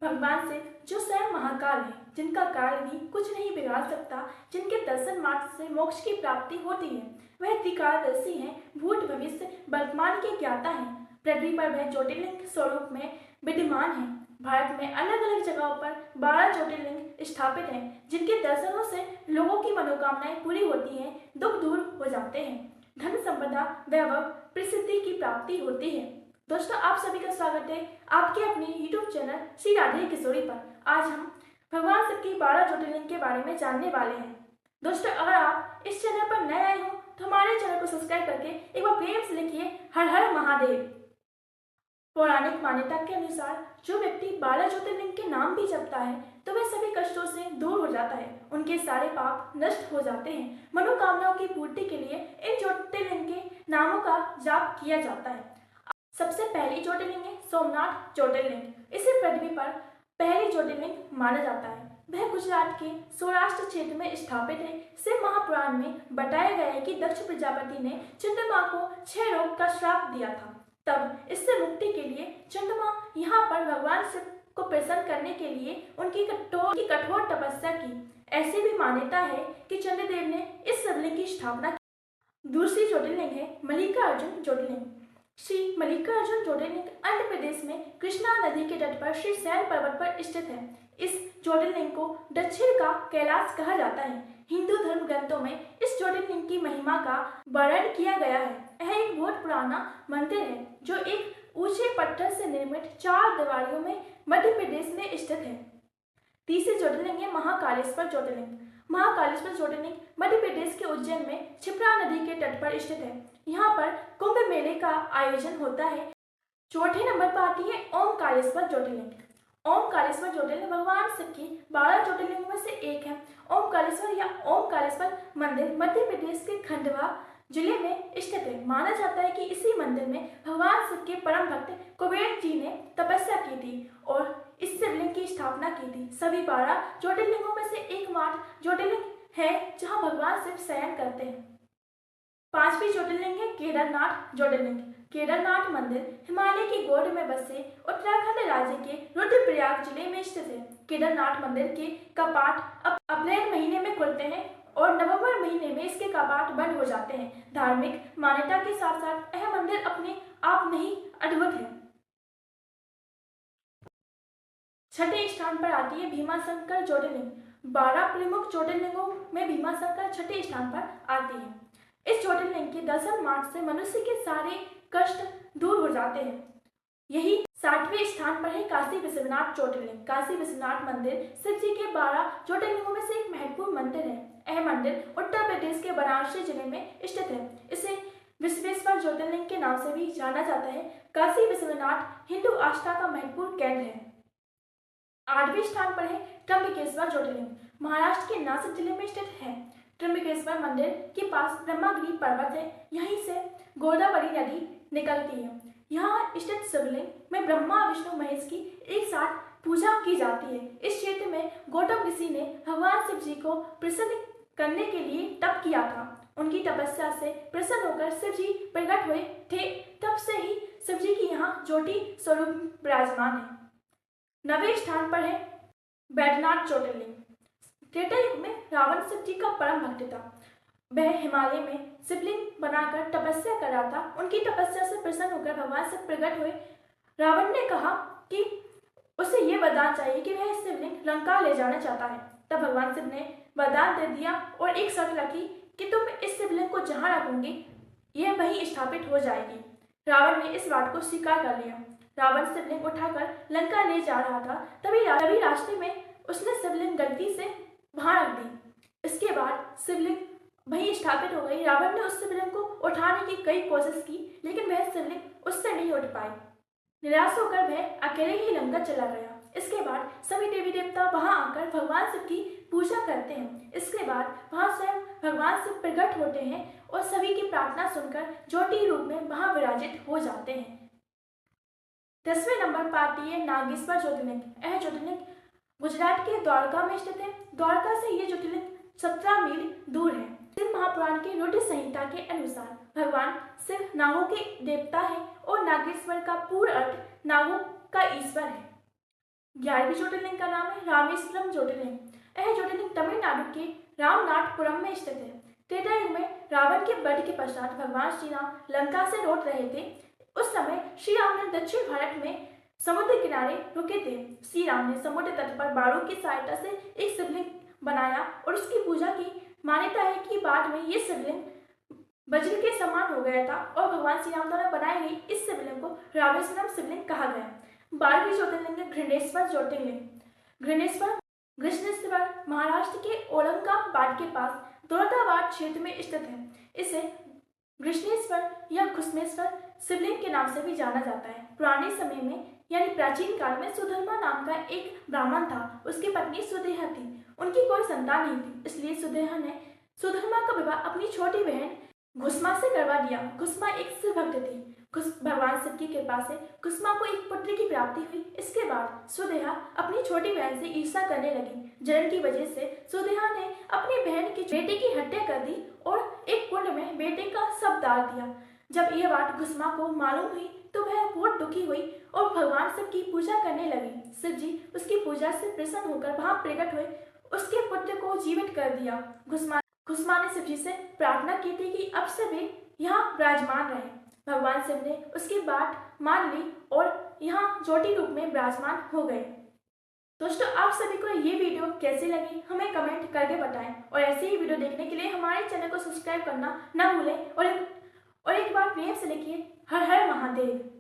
भगवान शिव जो स्वयं महाकाल है, जिनका काल भी कुछ नहीं बिगाड़ सकता, जिनके दर्शन मात्र से मोक्ष की प्राप्ति होती है, वह त्रिकालदर्शी हैं, भूत भविष्य वर्तमान के ज्ञाता हैं। पृथ्वी पर वह ज्योतिर्लिंग स्वरूप में विद्यमान है। भारत में अलग अलग जगहों पर 12 ज्योतिर्लिंग स्थापित हैं, जिनके दर्शनों से लोगों की मनोकामनाएं पूरी होती हैं, दुख दूर हो जाते हैं, धन संपदा वैभव प्रसिद्धि की प्राप्ति होती है। दोस्तों, आप सभी का स्वागत है आपके अपने YouTube चैनल श्री राधे किशोरी पर। आज हम भगवान शिव की 12 ज्योतिर्लिंग के बारे में जानने वाले हैं। दोस्तों, अगर आप इस चैनल पर नए आए हो तो हमारे चैनल को सब्सक्राइब करके एक बार प्रेम से लिखिए हर हर महादेव। पौराणिक मान्यता के अनुसार जो व्यक्ति 12 ज्योतिर्लिंग के नाम भी जपता है तो वह सभी कष्टों से दूर हो जाता है, उनके सारे पाप नष्ट हो जाते हैं। मनोकामनाओं की पूर्ति के लिए इन ज्योतिर्लिंग के नामों का जाप किया जाता है। सबसे पहली ज्योतिर्लिंग है सोमनाथ ज्योतिर्लिंग। इसे पृथ्वी पर पहली ज्योतिर्लिंग माना जाता है। वह गुजरात के सौराष्ट्र क्षेत्र में स्थापित है। शिव महापुराण में बताया गया है कि दक्ष प्रजापति ने चंद्रमा को 6 रोग का श्राप दिया था। तब इससे मुक्ति के लिए चंद्रमा यहाँ पर भगवान शिव को प्रसन्न करने के लिए उनकी कठोर तपस्या की। ऐसी भी मान्यता है कि चंद्रदेव ने इस शिवलिंग की स्थापना की। दूसरी ज्योतिर्लिंग है मल्लिकार्जुन ज्योतिर्लिंग। श्री मल्लिकार्जुन ज्योतिर्लिंग आंध्र प्रदेश में कृष्णा नदी के तट पर श्री शैल पर्वत पर स्थित है। इस ज्योतिर्लिंग को दक्षिण का कैलाश कहा जाता है। हिंदू धर्म ग्रंथों में इस ज्योतिर्लिंग की महिमा का वर्णन किया गया है। यह एक बहुत पुराना मंदिर है जो एक ऊंचे पत्थर से निर्मित 4 दीवारों में मध्य प्रदेश में स्थित है। तीसरी ज्योतिर्लिंग है महाकालेश्वर ज्योतिर्लिंग। महाकालेश्वर ज्योतिर्लिंग मध्य प्रदेश के उज्जैन में क्षिप्रा नदी के तट पर स्थित है। यहाँ पर कुंभ मेले का आयोजन होता है। चौथे नंबर पर आती है ओमकारेश्वर ज्योतिर्लिंग। ओमकारेश्वर ज्योतिर्लिंग भगवान शिव की 12 ज्योतिर्लिंग में से एक है। ओमकारेश्वर या ओमकारेश्वर मंदिर मध्य प्रदेश के खंडवा जिले में स्थित है। माना जाता है कि इसी मंदिर में भगवान शिव के परम भक्त कुबेर जी ने तपस्या की थी और इस शिवलिंग की स्थापना की थी। सभी 12 ज्योतिर्लिंगों में से एकमात्र ज्योतिर्लिंग है जहाँ भगवान शिव शयन करते हैं। पांचवी ज्योतिर्लिंग है केदारनाथ ज्योतिर्लिंग। केदारनाथ मंदिर हिमालय की गोद में बसे उत्तराखंड राज्य के रुद्रप्रयाग जिले में स्थित है। केदारनाथ मंदिर के कपाट अप्रैल महीने में खुलते हैं और नवंबर महीने में इसके कपाट बंद हो जाते हैं। धार्मिक मान्यता के साथ साथ यह मंदिर अपने आप में ही अद्भुत है। छठे स्थान पर आती है भीमाशंकर ज्योतिर्लिंग। 12 प्रमुख ज्योतिर्लिंगों में भीमाशंकर छठे स्थान पर आती है। इस ज्योतिर्लिंग के दर्शन मात्र से मनुष्य के सारे कष्ट दूर हो जाते हैं। यही 60वें स्थान पर है काशी विश्वनाथ ज्योतिर्लिंग। काशी विश्वनाथ मंदिर शिव जी के 12 ज्योतिर्लिंगों में से एक महत्वपूर्ण मंदिर है। यह मंदिर उत्तर प्रदेश के वाराणसी जिले में स्थित है। इसे विश्वेश्वर ज्योतिर्लिंग के नाम से भी जाना जाता है। काशी विश्वनाथ हिंदू आस्था का महत्वपूर्ण केंद्र है। 8वें स्थान पर है त्र्यंबकेश्वर ज्योतिर्लिंग। महाराष्ट्र के नासिक जिले में स्थित है। त्र्यंबकेश्वर मंदिर के पास ब्रह्मगिरी पर्वत है। यहीं से गोदावरी नदी निकलती है। यहाँ स्थित शिवलिंग में ब्रह्मा विष्णु महेश की एक साथ पूजा की जाती है। इस क्षेत्र में गौतम ऋषि ने भगवान शिव जी को प्रसन्न करने के लिए तप किया था। उनकी तपस्या से प्रसन्न होकर शिव जी प्रकट हुए थे। तब से ही शिव जी की यहाँ ज्योति स्वरूप विराजमान है। 9वें स्थान पर है बैद्यनाथ ज्योतिर्लिंग। त्रेता युग में रावण शिव जी का परम भक्त था। वह हिमालय में शिवलिंग बनाकर तपस्या कर रहा था। उनकी तपस्या से प्रसन्न होकर भगवान शिव प्रकट हुए। रावण ने कहा कि उसे यह वरदान चाहिए कि वह शिवलिंग लंका ले जाना चाहता है। तब भगवान शिव ने वरदान दे दिया और एक शर्त रखी कि तुम इस शिवलिंग को जहाँ रखोगे यह वहीं स्थापित हो जाएगी। रावण ने इस बात को स्वीकार कर लिया। रावण शिवलिंग उठाकर लंका ले जा रहा था। तभी रास्ते में उसने शिवलिंग गलती से वहां रख दी। इसके बाद शिवलिंग वहीं स्थापित हो गई। रावण ने उस शिवलिंग को उठाने की कई कोशिश की, लेकिन वह शिवलिंग उससे नहीं उठ पाई। निराश होकर वह अकेले ही लंका चला गया। इसके बाद सभी देवी देवता वहां आकर भगवान शिव की पूजा करते हैं। इसके बाद वहां स्वयं भगवान शिव प्रकट होते हैं और सभी की प्रार्थना सुनकर ज्योति रूप में वहां विराजित हो जाते हैं। 10वें नंबर पर आती है नागेश्वर ज्योतिर्लिंग। यह ज्योतिर्लिंग गुजरात के द्वारका में स्थित है। द्वारका से यह ज्योतिर्लिंग 17 मील दूर है। शिव महापुराण के रुद्र संहिता के अनुसार भगवान शिव नागों के देवता है और नागेश्वर का पूर्ण अर्थ नागों का ईश्वर है। 11वीं ज्योतिर्लिंग का नाम है रामेश्वरम ज्योतिर्लिंग। यह ज्योतिर्लिंग तमिलनाडु के रामनाथपुरम में स्थित है। त्रेता युग में रावण के वध के पश्चात भगवान श्री राम लंका से लौट रहे थे। उस समय श्री राम ने दक्षिण भारत में समुद्र किनारे रुके थे। श्री राम ने समुद्र तट पर बाणों की सहायता से एक शिवलिंग बनाया और उसकी पूजा की। मान्यता है कि बाद में ये शिवलिंग वज्र के समान हो गया था और भगवान श्री राम द्वारा बनाई गई इस शिवलिंग को रामेश्वरम शिवलिंग कहा गया। 12वीं ज्योतिर्लिंग है घृणेश्वर ज्योतिर्लिंग। घृष्णेश्वर महाराष्ट्र के औरंगाबाद के पास दौलताबाद क्षेत्र में स्थित है। इसे घृष्णेश्वर या घुस्मेश्वर शिवलिंग के नाम से भी जाना जाता है। पुराने समय में यानी प्राचीन काल में सुधर्मा नाम का एक ब्राह्मण था। उसकी पत्नी सुदेहा थी। उनकी कोई संतान नहीं थी, इसलिए सुदेहा ने सुधर्मा का विवाह अपनी छोटी बहन घुस्मा से करवा दिया। घुस्मा एक शिव भक्त थी। भगवान शिव की कृपा से घुस्मा को एक पुत्र की प्राप्ति हुई। इसके बाद सुदेहा अपनी छोटी बहन से ईर्ष्या करने लगी। जलन की वजह से सुदेहा ने अपनी बहन की बेटे की हत्या कर दी और एक कुंड में बेटे का शव डाल दिया। जब यह बात घुस्मा को मालूम हुई तो वह बहुत दुखी हुई और भगवान शिव की पूजा करने लगी। शिव जी उसकी पूजा से प्रसन्न होकर वहां प्रकट हुए, उसके पुत्र को जीवित कर दिया। घुस्मा ने शिव जी से प्रार्थना की थी कि अब से वे यहाँ विराजमान रहे। भगवान शिव ने उसकी बात मान ली और यहाँ ज्योति रूप में विराजमान हो गए। दोस्तों, आप सभी को ये वीडियो कैसी लगी हमें कमेंट करके बताएं और ऐसे ही वीडियो देखने के लिए हमारे चैनल को सब्सक्राइब करना ना भूलें और एक बार प्रेम से लिखिए हर हर महादेव।